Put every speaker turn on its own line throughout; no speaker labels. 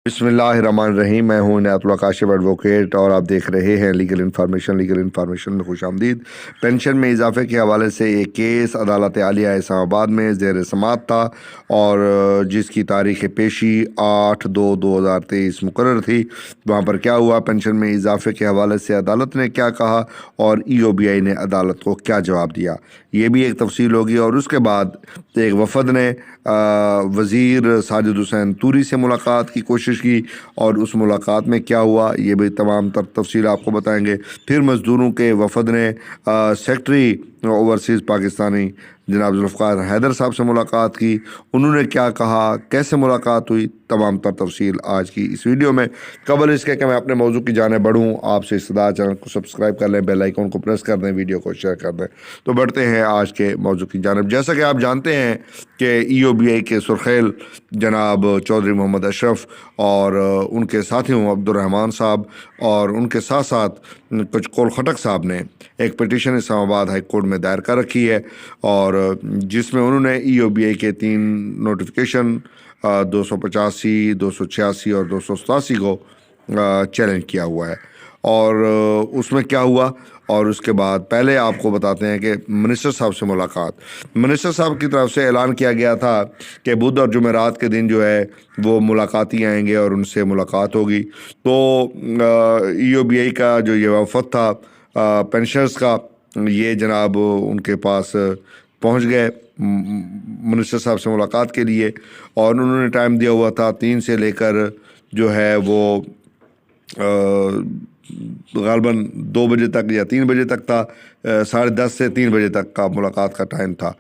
بسم اللہ الرحمن الرحیم۔ میں ہوں عنایت اللہ کاشف ایڈوکیٹ اور آپ دیکھ رہے ہیں لیگل انفارمیشن میں خوش آمدید۔ پینشن میں اضافے کے حوالے سے ایک کیس عدالت عالیہ اسلام آباد میں زیر سماعت تھا اور جس کی تاریخ پیشی 8/2/2023 مقرر تھی۔ وہاں پر کیا ہوا، پینشن میں اضافے کے حوالے سے عدالت نے کیا کہا اور EOBI نے عدالت کو کیا جواب دیا، یہ بھی ایک تفصیل ہوگی۔ اور اس کے بعد ایک وفد نے وزیر ساجد حسین توری سے ملاقات کی کوشش کی اور اس ملاقات میں کیا ہوا یہ بھی تمام تر تفصیل آپ کو بتائیں گے۔ پھر مزدوروں کے وفد نے سیکٹری اوورسیز پاکستانی جناب ذوالفقار حیدر صاحب سے ملاقات کی، انہوں نے کیا کہا، کیسے ملاقات ہوئی، تمام تر تفصیل آج کی اس ویڈیو میں۔ قبل اس کے کہ میں اپنے موضوع کی جانب بڑھوں، آپ سے استدعا چینل کو سبسکرائب کر لیں، بیل آئیکن کو پریس کر دیں، ویڈیو کو شیئر کر دیں۔ تو بڑھتے ہیں آج کے موضوع کی جانب۔ جیسا کہ آپ جانتے ہیں کہ EOBI کے سرخیل جناب چودھری محمد اشرف اور ان کے ساتھیوں عبد الرحمان صاحب اور ان کے ساتھ ساتھ کچھ کول خٹک صاحب نے ایک پٹیشن اسلام آباد ہائی کورٹ میں دائر کر رکھی ہے، اور جس میں انہوں نے EOBI کے 3 نوٹیفیکیشن 285، 286 اور 287 کو چیلنج کیا ہوا ہے۔ اور اس میں کیا ہوا، اور اس کے بعد پہلے آپ کو بتاتے ہیں کہ منسٹر صاحب سے منسٹر صاحب کی طرف سے اعلان کیا گیا تھا کہ بدھ اور جمعرات کے دن جو ہے وہ ملاقاتی آئیں گے اور ان سے ملاقات ہوگی۔ تو EOBI کا جو یہ وفد تھا پینشنرز کا، یہ جناب ان کے پاس پہنچ گئے منسٹر صاحب سے ملاقات کے لیے، اور انہوں نے ٹائم دیا ہوا تھا 3 سے لے کر جو ہے وہ غالباً 2 بجے تک یا 3 بجے تک تھا، 10:30 سے 3 بجے تک کا ملاقات کا ٹائم تھا،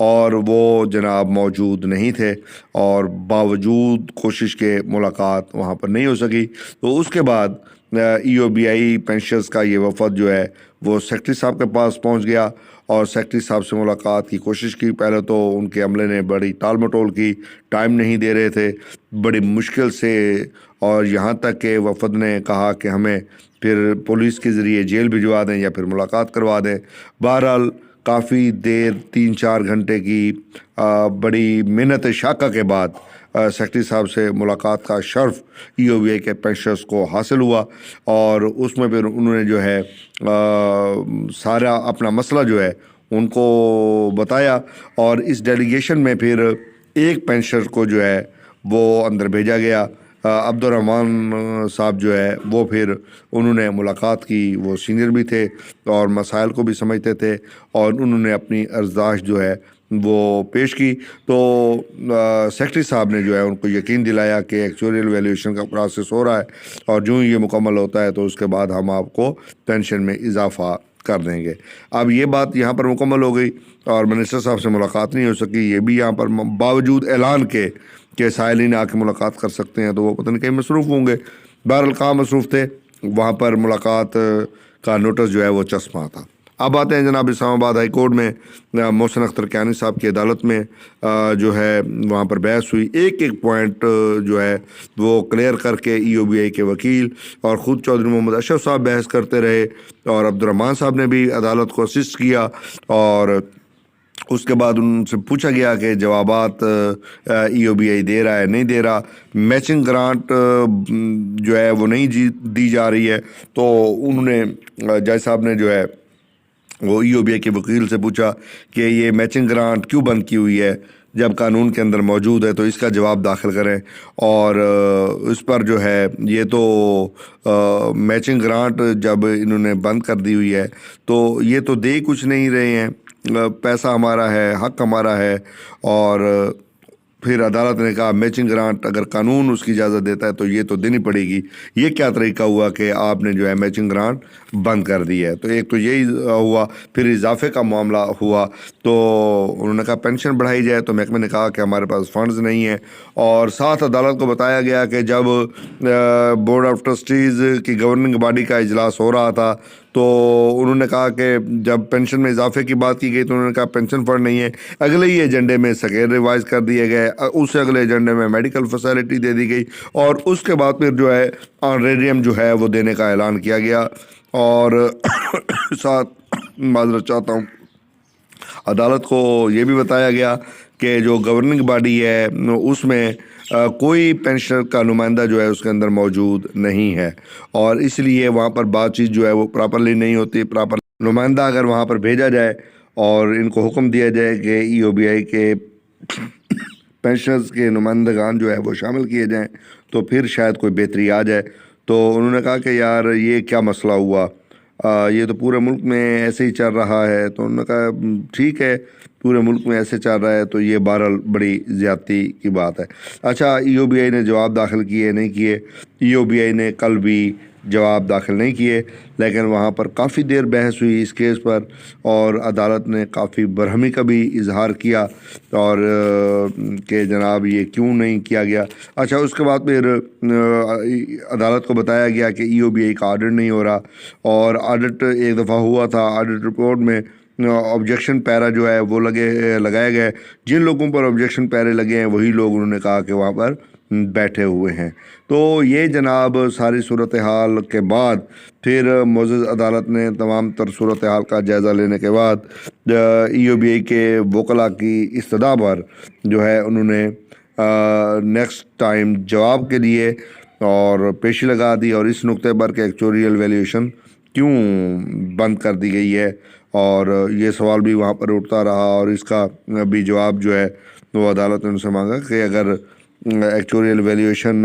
اور وہ جناب موجود نہیں تھے، اور باوجود کوشش کے ملاقات وہاں پر نہیں ہو سکی۔ تو اس کے بعد EOBI پینشنرز کا یہ وفد جو ہے وہ سیکٹری صاحب کے پاس پہنچ گیا اور سیکٹری صاحب سے ملاقات کی کوشش کی۔ پہلے تو ان کے عملے نے بڑی ٹال مٹول کی، ٹائم نہیں دے رہے تھے بڑی مشکل سے، اور یہاں تک کہ وفد نے کہا کہ ہمیں پھر پولیس کے ذریعے جیل بھجوا دیں یا پھر ملاقات کروا دیں۔ بہرحال کافی دیر 3-4 گھنٹے کی بڑی محنت شاقہ کے بعد سیکٹری صاحب سے ملاقات کا شرف EOBI کے پینشنرز کو حاصل ہوا، اور اس میں پھر انہوں نے جو ہے سارا اپنا مسئلہ جو ہے ان کو بتایا، اور اس ڈیلیگیشن میں پھر ایک پینشنر کو جو ہے وہ اندر بھیجا گیا، عبد الرحمان صاحب جو ہے وہ پھر انہوں نے ملاقات کی، وہ سینئر بھی تھے اور مسائل کو بھی سمجھتے تھے، اور انہوں نے اپنی ارزداشت جو ہے وہ پیش کی۔ تو سیکٹری صاحب نے جو ہے ان کو یقین دلایا کہ ایکچوریل ویلیویشن کا پروسیس ہو رہا ہے، اور جو ہی یہ مکمل ہوتا ہے تو اس کے بعد ہم آپ کو پینشن میں اضافہ کر دیں گے۔ اب یہ بات یہاں پر مکمل ہو گئی اور منسٹر صاحب سے ملاقات نہیں ہو سکی، یہ بھی یہاں پر باوجود اعلان کے کہ سائلین آ کے ملاقات کر سکتے ہیں، تو وہ پتہ نہیں کہیں مصروف ہوں گے۔ بہرحال کہاں مصروف تھے، وہاں پر ملاقات کا نوٹس جو ہے وہ چسپاں تھا۔ اب آتے ہیں جناب اسلام آباد ہائی کورٹ میں محسن اختر کیانی صاحب کی عدالت میں جو ہے وہاں پر بحث ہوئی۔ ایک پوائنٹ جو ہے وہ کلیئر کر کے EOBI کے وکیل اور خود چودھری محمد اشرف صاحب بحث کرتے رہے، اور عبد الرحمان صاحب نے بھی عدالت کو اسسٹ کیا، اور اس کے بعد ان سے پوچھا گیا کہ جوابات EOBI دے رہا ہے نہیں دے رہا، میچنگ گرانٹ جو ہے وہ نہیں دی جا رہی ہے۔ تو انہوں نے جج صاحب نے جو ہے وہ EOBI کے وکیل سے پوچھا کہ یہ میچنگ گرانٹ کیوں بند کی ہوئی ہے جب قانون کے اندر موجود ہے، تو اس کا جواب داخل کریں۔ اور اس پر جو ہے یہ تو میچنگ گرانٹ جب انہوں نے بند کر دی ہوئی ہے تو یہ تو دے کچھ نہیں رہے ہیں، پیسہ ہمارا ہے، حق ہمارا ہے۔ اور پھر عدالت نے کہا میچنگ گرانٹ اگر قانون اس کی اجازت دیتا ہے تو یہ تو دینی پڑے گی، یہ کیا طریقہ ہوا کہ آپ نے جو ہے میچنگ گرانٹ بند کر دی ہے۔ تو ایک تو یہی ہوا، پھر اضافے کا معاملہ ہوا، تو انہوں نے کہا پینشن بڑھائی جائے، تو محکمے نے کہا کہ ہمارے پاس فنڈز نہیں ہیں، اور ساتھ عدالت کو بتایا گیا کہ جب بورڈ آف ٹرسٹیز کی گورننگ باڈی کا اجلاس ہو رہا تھا تو انہوں نے کہا کہ جب پینشن میں اضافے کی بات کی گئی تو انہوں نے کہا پینشن فنڈ نہیں ہے، اگلے ہی ایجنڈے میں سکیر ریوائز کر دیے گئے، اس سے اگلے ایجنڈے میں میڈیکل فیسلٹی دے دی گئی، اور اس کے بعد پھر جو ہے آنریریم جو ہے وہ دینے کا اعلان کیا گیا۔ اور ساتھ معذرت چاہتا ہوں، عدالت کو یہ بھی بتایا گیا کہ جو گورننگ باڈی ہے اس میں کوئی پینشنر کا نمائندہ جو ہے اس کے اندر موجود نہیں ہے، اور اس لیے وہاں پر بات چیت جو ہے وہ پراپرلی نہیں ہوتی۔ پراپر نمائندہ اگر وہاں پر بھیجا جائے اور ان کو حکم دیا جائے کہ EOBI کے پینشنرز کے نمائندگان جو ہے وہ شامل کیے جائیں تو پھر شاید کوئی بہتری آ جائے۔ تو انہوں نے کہا کہ یار یہ کیا مسئلہ ہوا، یہ تو پورے ملک میں ایسے ہی چل رہا ہے۔ تو انہوں نے کہا ٹھیک ہے، پورے ملک میں ایسے چل رہا ہے تو یہ بہرحال بڑی زیادتی کی بات ہے۔ اچھا، EOBI نے جواب داخل کیے نہیں کیے؟ EOBI نے کل بھی جواب داخل نہیں کیے، لیکن وہاں پر کافی دیر بحث ہوئی اس کیس پر، اور عدالت نے کافی برہمی کا بھی اظہار کیا اور کہ جناب یہ کیوں نہیں کیا گیا۔ اچھا، اس کے بعد پھر عدالت کو بتایا گیا کہ EOBI کا آڈٹ نہیں ہو رہا، اور آڈٹ ایک دفعہ ہوا تھا، آڈٹ رپورٹ میں آبجیکشن پیرا جو ہے وہ لگائے گئے۔ جن لوگوں پر آبجیکشن پیرے لگے ہیں وہی لوگ انہوں نے کہا کہ وہاں پر بیٹھے ہوئے ہیں۔ تو یہ جناب ساری صورتحال کے بعد پھر معزز عدالت نے تمام تر صورتحال کا جائزہ لینے کے بعد EOBI کے وکلاء کی استدعا پر جو ہے انہوں نے نیکسٹ ٹائم جواب کے لیے اور پیشی لگا دی، اور اس نقطے پر کہ ایکچوریل ویلیویشن کیوں بند کر دی گئی ہے، اور یہ سوال بھی وہاں پر اٹھتا رہا، اور اس کا بھی جواب جو ہے وہ عدالت نے ان سے مانگا کہ اگر ایکچوریل ویلیویشن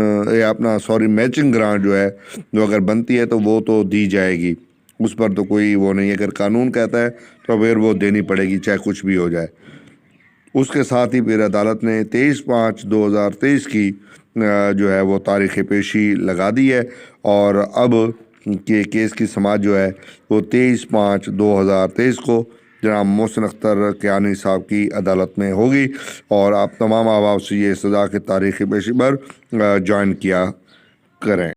میچنگ گرانٹ جو ہے وہ اگر بنتی ہے تو وہ تو دی جائے گی، اس پر تو کوئی وہ نہیں ہے۔ اگر قانون کہتا ہے تو پھر وہ دینی پڑے گی چاہے کچھ بھی ہو جائے۔ اس کے ساتھ ہی پھر عدالت نے 23/5/2023 کی جو ہے وہ تاریخ پیشی لگا دی ہے، اور اب کے کیس کی سماعت جو ہے وہ 23/5/2023 کو جناب محسن اختر کیانی صاحب کی عدالت میں ہوگی، اور آپ تمام احباب سے یہ سزا کی تاریخ پیشی پر جوائن کیا کریں۔